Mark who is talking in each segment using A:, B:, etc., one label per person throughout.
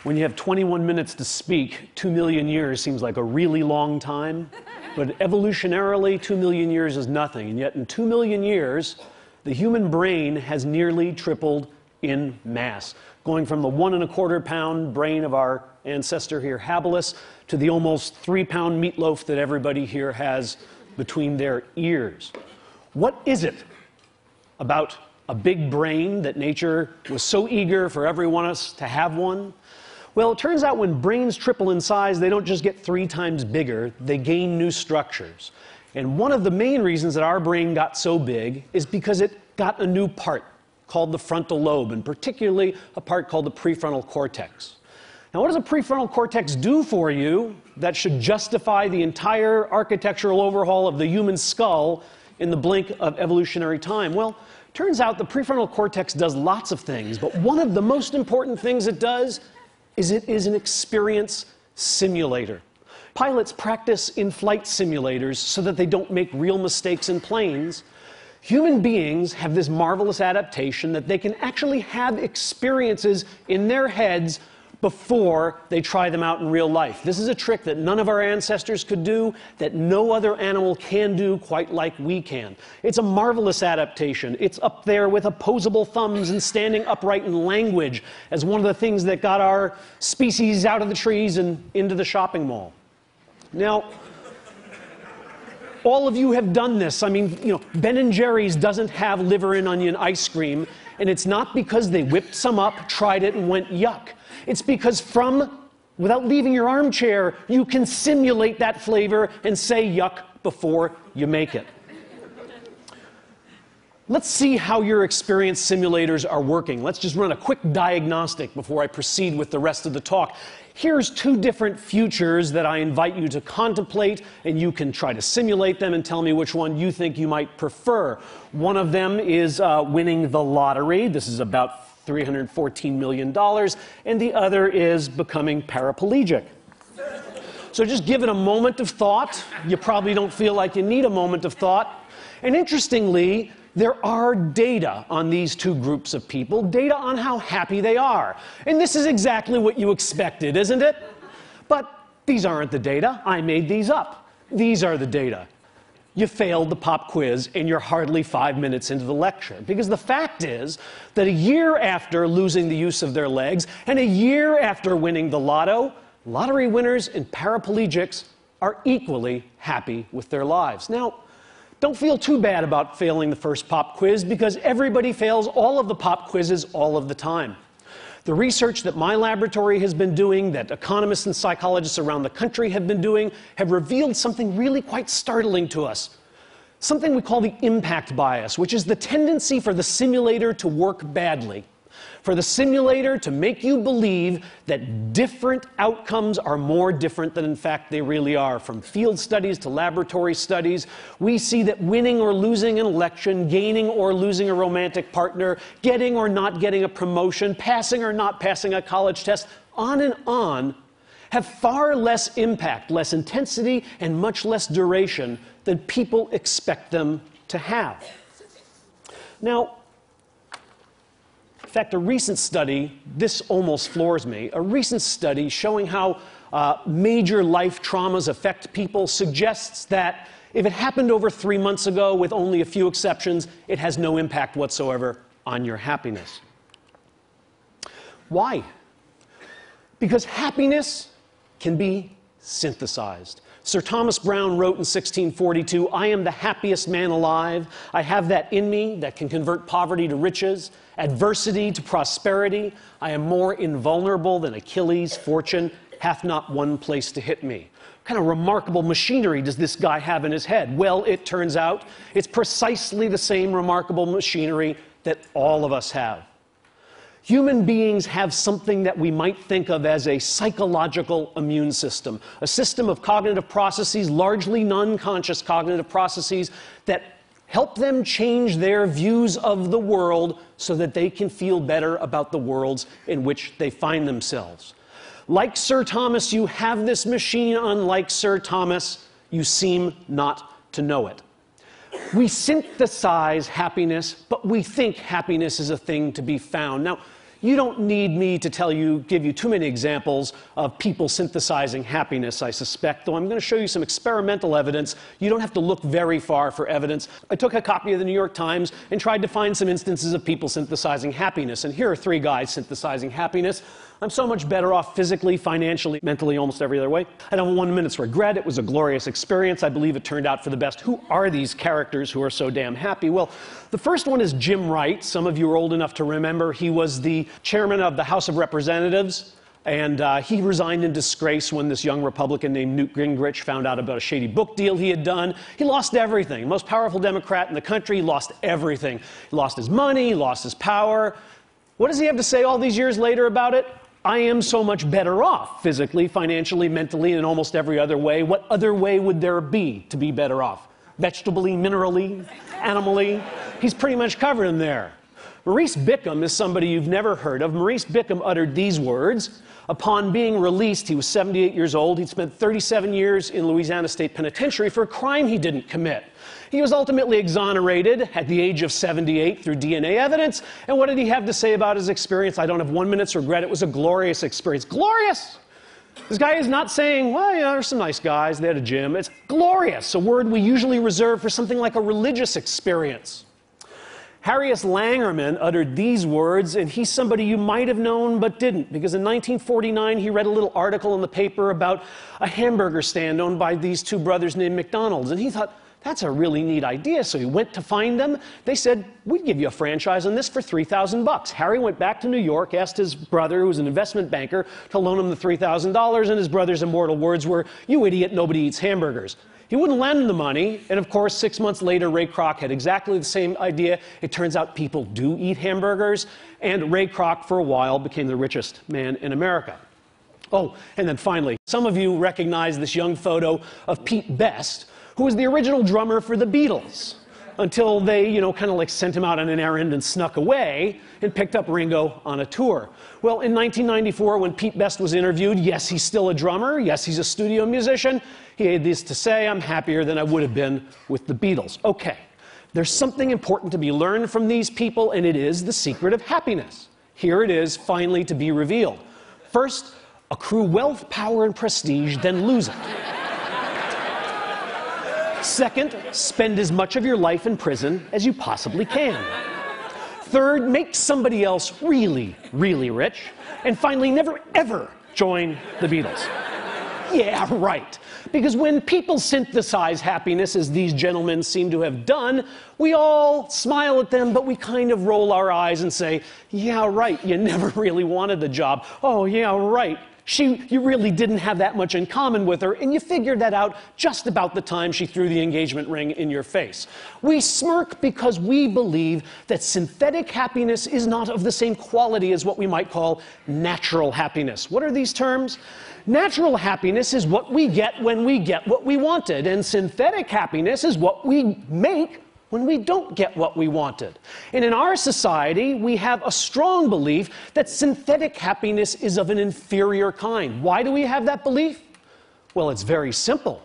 A: When you have 21 minutes to speak, 2 million years seems like a really long time. But evolutionarily, 2 million years is nothing. And yet in 2 million years, the human brain has nearly tripled in mass, going from the 1¼ pound brain of our ancestor here, habilis, to the almost 3-pound meatloaf that everybody here has between their ears. What is it about a big brain that nature was so eager for every one of us to have one? Well, it turns out when brains triple in size, they don't just get 3 times bigger, they gain new structures. And one of the main reasons that our brain got so big is because it got a new part called the frontal lobe, and particularly a part called the prefrontal cortex. Now, what does a prefrontal cortex do for you that should justify the entire architectural overhaul of the human skull in the blink of evolutionary time? Well, turns out the prefrontal cortex does lots of things, but one of the most important things it does is it is an experience simulator. Pilots practice in flight simulators so that they don't make real mistakes in planes. Human beings have this marvelous adaptation that they can actually have experiences in their heads before they try them out in real life. This is a trick that none of our ancestors could do, that no other animal can do quite like we can. It's a marvelous adaptation. It's up there with opposable thumbs and standing upright in language as one of the things that got our species out of the trees and into the shopping mall. Now, all of you have done this. I mean, you know, Ben & Jerry's doesn't have liver and onion ice cream, and it's not because they whipped some up, tried it, and went yuck. It's because without leaving your armchair, you can simulate that flavor and say yuck before you make it. Let's see how your experience simulators are working. Let's just run a quick diagnostic before I proceed with the rest of the talk. Here's 2 different futures that I invite you to contemplate, and you can try to simulate them and tell me which one you think you might prefer. One of them is winning the lottery. This is about $314 million, and the other is becoming paraplegic. So just give it a moment of thought. You probably don't feel like you need a moment of thought. And interestingly, there are data on these 2 groups of people, data on how happy they are. And this is exactly what you expected, isn't it? But these aren't the data. I made these up. These are the data. You failed the pop quiz and you're hardly 5 minutes into the lecture. Because the fact is that a year after losing the use of their legs and a year after winning the lotto, lottery winners and paraplegics are equally happy with their lives. Now, don't feel too bad about failing the first pop quiz because everybody fails all of the pop quizzes all of the time. The research that my laboratory has been doing, that economists and psychologists around the country have been doing, have revealed something really quite startling to us. Something we call the impact bias, which is the tendency for the simulator to work badly. For the simulator to make you believe that different outcomes are more different than in fact they really are. From field studies to laboratory studies, we see that winning or losing an election, gaining or losing a romantic partner, getting or not getting a promotion, passing or not passing a college test, on and on, have far less impact, less intensity, and much less duration than people expect them to have. Now, in fact, a recent study, this almost floors me, a recent study showing how major life traumas affect people suggests that if it happened over 3 months ago with only a few exceptions, it has no impact whatsoever on your happiness. Why? Because happiness can be synthesized. Sir Thomas Browne wrote in 1642, "I am the happiest man alive. I have that in me that can convert poverty to riches, adversity to prosperity. I am more invulnerable than Achilles. Fortune hath not one place to hit me." What kind of remarkable machinery does this guy have in his head? Well, it turns out it's precisely the same remarkable machinery that all of us have. Human beings have something that we might think of as a psychological immune system, a system of cognitive processes, largely non-conscious cognitive processes, that help them change their views of the world so that they can feel better about the worlds in which they find themselves. Like Sir Thomas, you have this machine. Unlike Sir Thomas, you seem not to know it. We synthesize happiness, but we think happiness is a thing to be found. Now, You don't need me to give you too many examples of people synthesizing happiness, I suspect, though I'm going to show you some experimental evidence. You don't have to look very far for evidence. I took a copy of the New York Times and tried to find some instances of people synthesizing happiness, and here are 3 guys synthesizing happiness. I'm so much better off physically, financially, mentally, almost every other way. I don't have 1 minute's regret. It was a glorious experience. I believe it turned out for the best. Who are these characters who are so damn happy? Well, the first one is Jim Wright. Some of you are old enough to remember. He was the chairman of the House of Representatives, and he resigned in disgrace when this young Republican named Newt Gingrich found out about a shady book deal he had done. He lost everything. The most powerful Democrat in the country, he lost everything. He lost his money, he lost his power. What does he have to say all these years later about it? I am so much better off physically, financially, mentally, and in almost every other way. What other way would there be to be better off? Vegetably, minerally, animally? He's pretty much covered in there. Maurice Bickham is somebody you've never heard of. Maurice Bickham uttered these words. Upon being released, he was 78 years old. He'd spent 37 years in Louisiana State Penitentiary for a crime he didn't commit. He was ultimately exonerated at the age of 78 through DNA evidence. And what did he have to say about his experience? I don't have 1 minute's regret. It was a glorious experience. Glorious! This guy is not saying, well, yeah, there's some nice guys, they had a gym. It's glorious, a word we usually reserve for something like a religious experience. Harriet Langerman uttered these words, and he's somebody you might have known but didn't, because in 1949 he read a little article in the paper about a hamburger stand owned by these 2 brothers named McDonald's, and he thought, that's a really neat idea. So he went to find them. They said, we'd give you a franchise on this for $3,000. Harry went back to New York, asked his brother, who was an investment banker, to loan him the $3,000, and his brother's immortal words were, you idiot, nobody eats hamburgers. He wouldn't lend him the money, and of course, 6 months later, Ray Kroc had exactly the same idea. It turns out people do eat hamburgers, and Ray Kroc, for a while, became the richest man in America. Oh, and then finally, some of you recognize this young photo of Pete Best, who was the original drummer for the Beatles, until they, kind of like sent him out on an errand and snuck away and picked up Ringo on a tour. Well, in 1994, when Pete Best was interviewed, yes, he's still a drummer, yes, he's a studio musician, he had this to say, I'm happier than I would have been with the Beatles. Okay, there's something important to be learned from these people, and it is the secret of happiness. Here it is, finally, to be revealed. First, accrue wealth, power, and prestige, then lose it. Second, spend as much of your life in prison as you possibly can. Third, make somebody else really, really rich. And finally, never, ever join the Beatles. Yeah, right. Because when people synthesize happiness, as these gentlemen seem to have done, we all smile at them, but we kind of roll our eyes and say, yeah, right, you never really wanted the job. Oh, yeah, right. You really didn't have that much in common with her, and you figured that out just about the time she threw the engagement ring in your face. We smirk because we believe that synthetic happiness is not of the same quality as what we might call natural happiness. What are these terms? Natural happiness is what we get when we get what we wanted, and synthetic happiness is what we make when we don't get what we wanted. And in our society, we have a strong belief that synthetic happiness is of an inferior kind. Why do we have that belief? Well, it's very simple.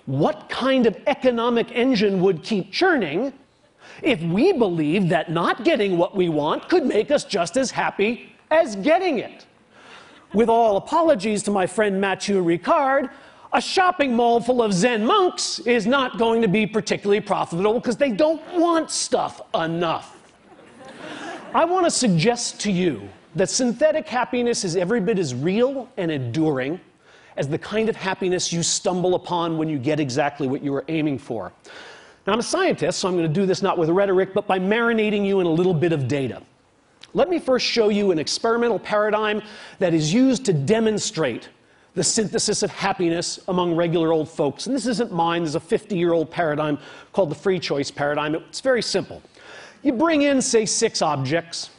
A: What kind of economic engine would keep churning if we believed that not getting what we want could make us just as happy as getting it? With all apologies to my friend Mathieu Ricard, a shopping mall full of Zen monks is not going to be particularly profitable because they don't want stuff enough. I want to suggest to you that synthetic happiness is every bit as real and enduring as the kind of happiness you stumble upon when you get exactly what you were aiming for. Now, I'm a scientist, so I'm going to do this not with rhetoric, but by marinating you in a little bit of data. Let me first show you an experimental paradigm that is used to demonstrate the synthesis of happiness among regular old folks. And this isn't mine. There's a 50-year-old paradigm called the free choice paradigm. It's very simple. You bring in, say, 6 objects,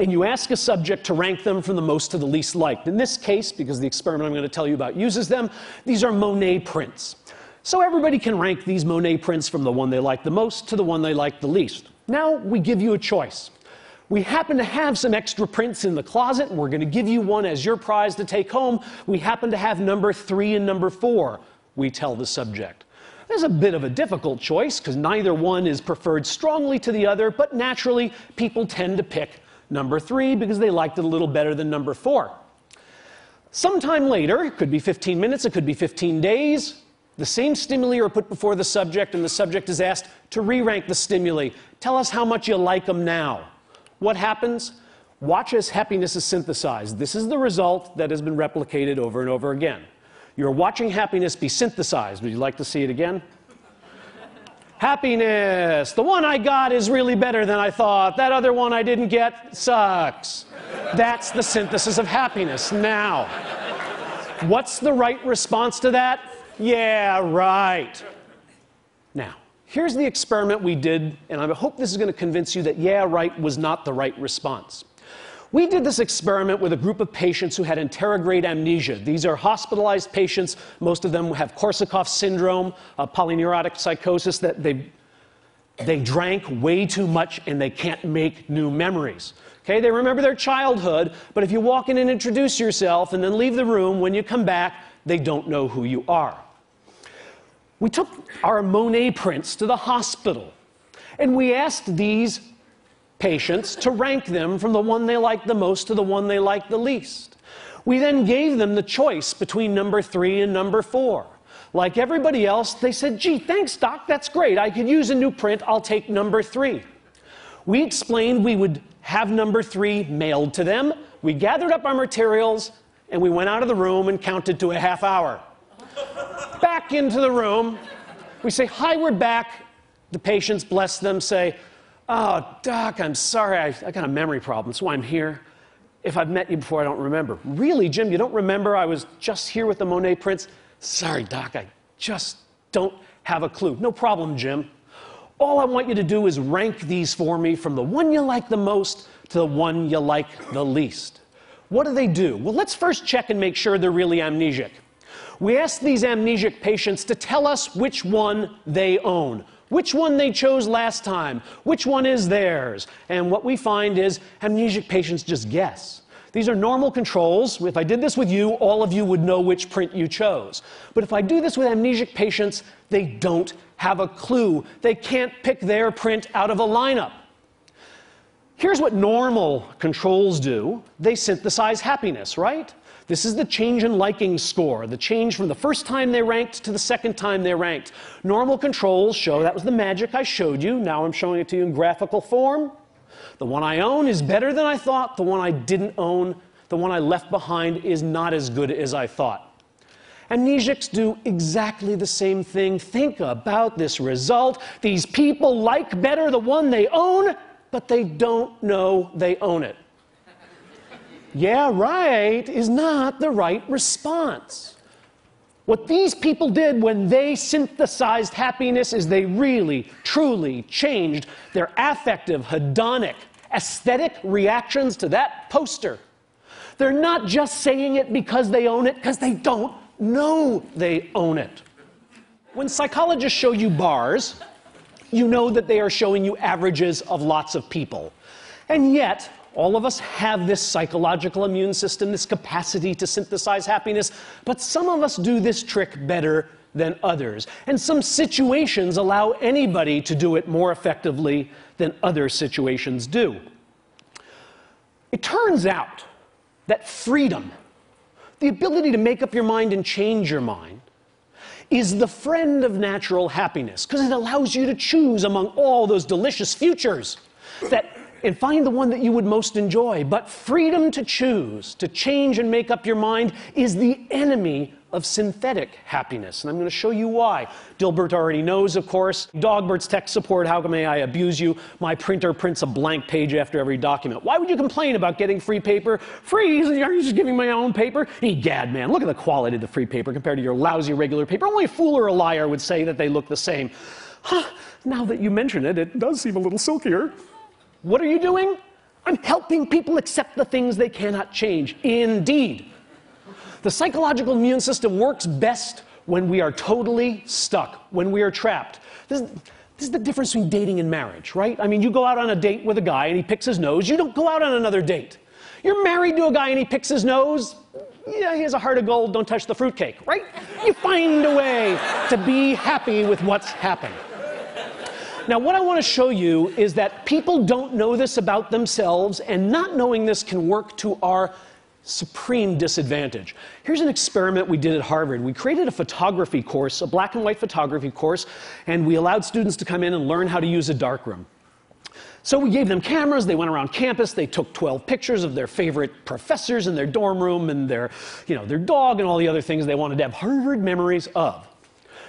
A: and you ask a subject to rank them from the most to the least liked. In this case, because the experiment I'm going to tell you about uses them, these are Monet prints. So everybody can rank these Monet prints from the one they like the most to the one they like the least. Now we give you a choice. We happen to have some extra prints in the closet, and we're going to give you one as your prize to take home. We happen to have number 3 and number 4, we tell the subject. There's a bit of a difficult choice, because neither one is preferred strongly to the other, but naturally, people tend to pick number 3 because they liked it a little better than number 4. Sometime later, it could be 15 minutes, it could be 15 days, the same stimuli are put before the subject, and the subject is asked to re-rank the stimuli. Tell us how much you like them now. What happens? Watch as happiness is synthesized. This is the result that has been replicated over and over again. You're watching happiness be synthesized. Would you like to see it again? Happiness. The one I got is really better than I thought. That other one I didn't get sucks. That's the synthesis of happiness. Now, what's the right response to that? Yeah, right. Now, here's the experiment we did, and I hope this is going to convince you that yeah, right was not the right response. We did this experiment with a group of patients who had anterograde amnesia. These are hospitalized patients. Most of them have Korsakoff syndrome, polyneurotic psychosis, that they drank way too much and they can't make new memories. Okay, they remember their childhood, but if you walk in and introduce yourself and then leave the room, when you come back, they don't know who you are. We took our Monet prints to the hospital, and we asked these patients to rank them from the one they liked the most to the one they liked the least. We then gave them the choice between number 3 and number 4. Like everybody else, they said, gee, thanks, doc, that's great. I could use a new print. I'll take number 3. We explained we would have number 3 mailed to them. We gathered up our materials, and we went out of the room and counted to a half hour. Back into the room. We say, hi, we're back. The patients, bless them, say, oh, doc, I'm sorry, I got a memory problem. That's why I'm here. If I've met you before, I don't remember. Really, Jim, you don't remember? I was just here with the Monet prints. Sorry, doc, I just don't have a clue. No problem, Jim. All I want you to do is rank these for me from the one you like the most to the one you like the least. What do? Well, let's first check and make sure they're really amnesic. We asked these amnesic patients to tell us which one they own, which one they chose last time, which one is theirs. And what we find is amnesic patients just guess. These are normal controls. If I did this with you, all of you would know which print you chose. But if I do this with amnesic patients, they don't have a clue. They can't pick their print out of a lineup. Here's what normal controls do. They synthesize happiness, right? This is the change in liking score, the change from the first time they ranked to the second time they ranked. Normal controls show, that was the magic I showed you. Now I'm showing it to you in graphical form. The one I own is better than I thought. The one I didn't own, the one I left behind, is not as good as I thought. Amnesics do exactly the same thing. Think about this result. These people like better the one they own, but they don't know they own it. Yeah, right is not the right response. What these people did when they synthesized happiness is they really, truly changed their affective, hedonic, aesthetic reactions to that poster. They're not just saying it because they own it, because they don't know they own it. When psychologists show you bars, you know that they are showing you averages of lots of people. And yet, all of us have this psychological immune system, this capacity to synthesize happiness, but some of us do this trick better than others. And some situations allow anybody to do it more effectively than other situations do. It turns out that freedom, the ability to make up your mind and change your mind, is the friend of natural happiness, because it allows you to choose among all those delicious futures and find the one that you would most enjoy. But freedom to choose, to change and make up your mind, is the enemy of synthetic happiness. And I'm going to show you why. Dilbert already knows, of course. Dogbert's tech support, how may I abuse you? My printer prints a blank page after every document. Why would you complain about getting free paper? Free? Are you just giving my own paper? Egad, man, look at the quality of the free paper compared to your lousy regular paper. Only a fool or a liar would say that they look the same. Huh, now that you mention it, it does seem a little silkier. What are you doing? I'm helping people accept the things they cannot change. Indeed. The psychological immune system works best when we are totally stuck, when we are trapped. This is the difference between dating and marriage, right? I mean, you go out on a date with a guy and he picks his nose. You don't go out on another date. You're married to a guy and he picks his nose. Yeah, he has a heart of gold. Don't touch the fruitcake, right? You find a way to be happy with what's happened. Now, what I want to show you is that people don't know this about themselves, and not knowing this can work to our supreme disadvantage. Here's an experiment we did at Harvard. We created a photography course, a black and white photography course, and we allowed students to come in and learn how to use a darkroom. So we gave them cameras, they went around campus, they took 12 pictures of their favorite professors in their dorm room and their dog and all the other things they wanted to have Harvard memories of.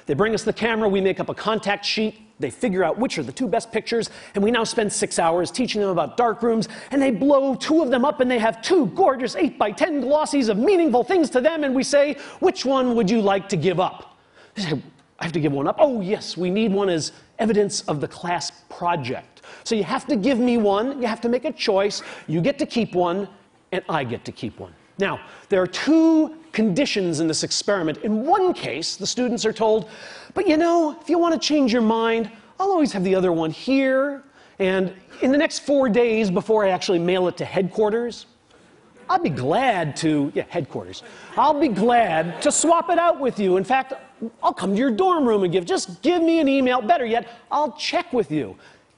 A: They bring us the camera, we make up a contact sheet, they figure out which are the 2 best pictures, and we now spend 6 hours teaching them about darkrooms, and they blow 2 of them up and they have 2 gorgeous 8x10 glossies of meaningful things to them, and we say, which one would you like to give up? They say, I have to give one up? Oh yes, we need one as evidence of the class project. So you have to give me one, you have to make a choice, you get to keep one, and I get to keep one. Now, there are 2 conditions in this experiment. In one case, the students are told, but you know, if you want to change your mind, I'll always have the other one here, and in the next 4 days before I actually mail it to headquarters, I'll be glad to, headquarters, I'll be glad to swap it out with you. In fact, I'll come to your dorm room and just give me an email. Better yet, I'll check with you.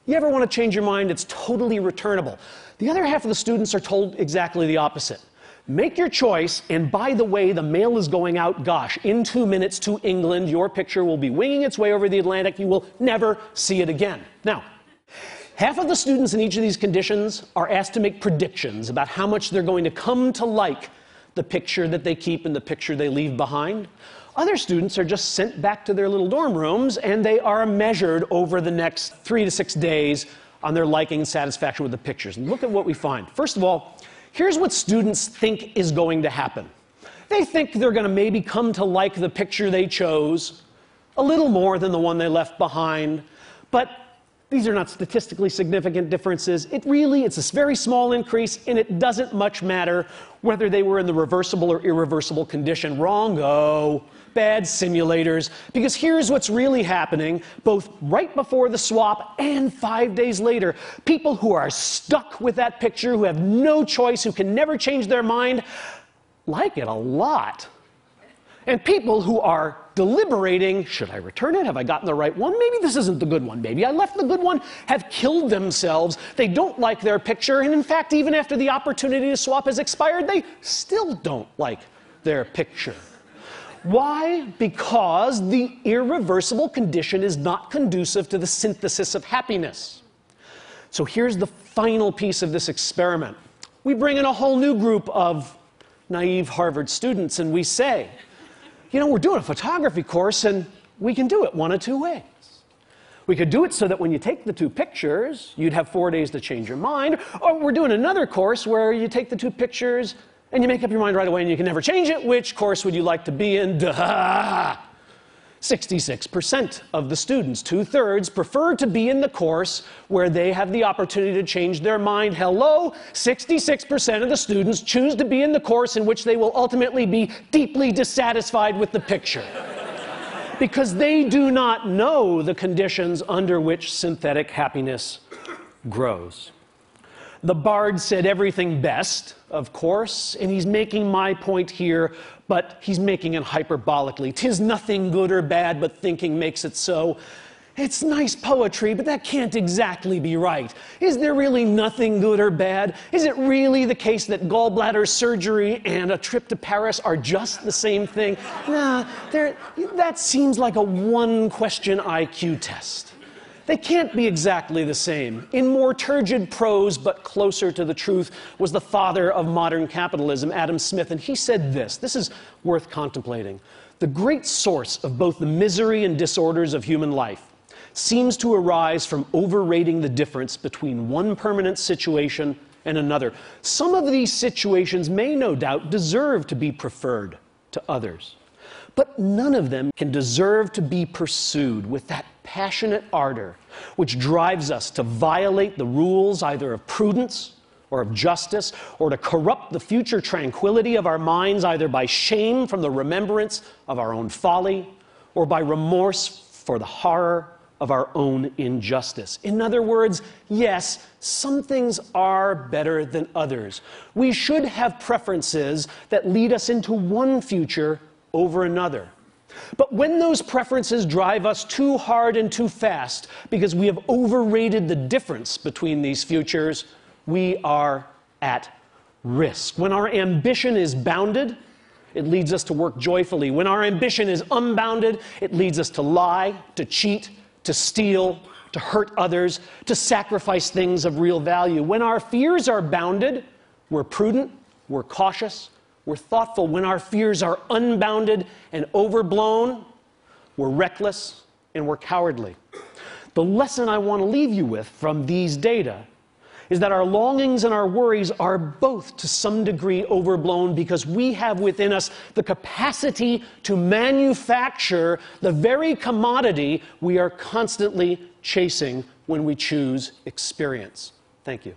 A: You ever want to change your mind? It's totally returnable. The other half of the students are told exactly the opposite. Make your choice, and by the way, the mail is going out, gosh, in 2 minutes to England. Your picture will be winging its way over the Atlantic. You will never see it again. Now, half of the students in each of these conditions are asked to make predictions about how much they're going to come to like the picture that they keep and the picture they leave behind. Other students are just sent back to their little dorm rooms, and they are measured over the next 3 to 6 days on their liking and satisfaction with the pictures. And look at what we find. First of all, here's what students think is going to happen. They think they're going to maybe come to like the picture they chose a little more than the one they left behind, but these are not statistically significant differences. It's a very small increase, and it doesn't much matter whether they were in the reversible or irreversible condition. Wrong-o. Bad simulators. Because here's what's really happening, both right before the swap and 5 days later. People who are stuck with that picture, who have no choice, who can never change their mind, like it a lot. And people who are deliberating, should I return it? Have I gotten the right one? Maybe this isn't the good one. Maybe I left the good one, have killed themselves. They don't like their picture, and in fact, even after the opportunity to swap has expired, they still don't like their picture. Why? Because the irreversible condition is not conducive to the synthesis of happiness. So here's the final piece of this experiment. We bring in a whole new group of naive Harvard students, and we say, you know, we're doing a photography course, and we can do it one of 2 ways. We could do it so that when you take the 2 pictures, you'd have 4 days to change your mind, or we're doing another course where you take the 2 pictures and you make up your mind right away and you can never change it. Which course would you like to be in? Duh! 66% of the students, 2/3, prefer to be in the course where they have the opportunity to change their mind. Hello? 66% of the students choose to be in the course in which they will ultimately be deeply dissatisfied with the picture. Because they do not know the conditions under which synthetic happiness grows. The bard said everything best, of course, and he's making my point here, but he's making it hyperbolically. 'Tis nothing good or bad, but thinking makes it so. It's nice poetry, but that can't exactly be right. Is there really nothing good or bad? Is it really the case that gallbladder surgery and a trip to Paris are just the same thing? Nah, that seems like a one-question IQ test. They can't be exactly the same. In more turgid prose, but closer to the truth, was the father of modern capitalism, Adam Smith, and he said this. This is worth contemplating. The great source of both the misery and disorders of human life seems to arise from overrating the difference between one permanent situation and another. Some of these situations may no doubt deserve to be preferred to others, but none of them can deserve to be pursued with that passionate ardor which drives us to violate the rules either of prudence or of justice, or to corrupt the future tranquility of our minds either by shame from the remembrance of our own folly or by remorse for the horror of our own injustice. In other words, yes, some things are better than others. We should have preferences that lead us into one future over another. But when those preferences drive us too hard and too fast because we have overrated the difference between these futures, we are at risk. When our ambition is bounded, it leads us to work joyfully. When our ambition is unbounded, it leads us to lie, to cheat, to steal, to hurt others, to sacrifice things of real value. When our fears are bounded, we're prudent, we're cautious, we're thoughtful. When our fears are unbounded and overblown, we're reckless and we're cowardly. The lesson I want to leave you with from these data is that our longings and our worries are both to some degree overblown because we have within us the capacity to manufacture the very commodity we are constantly chasing when we choose experience. Thank you.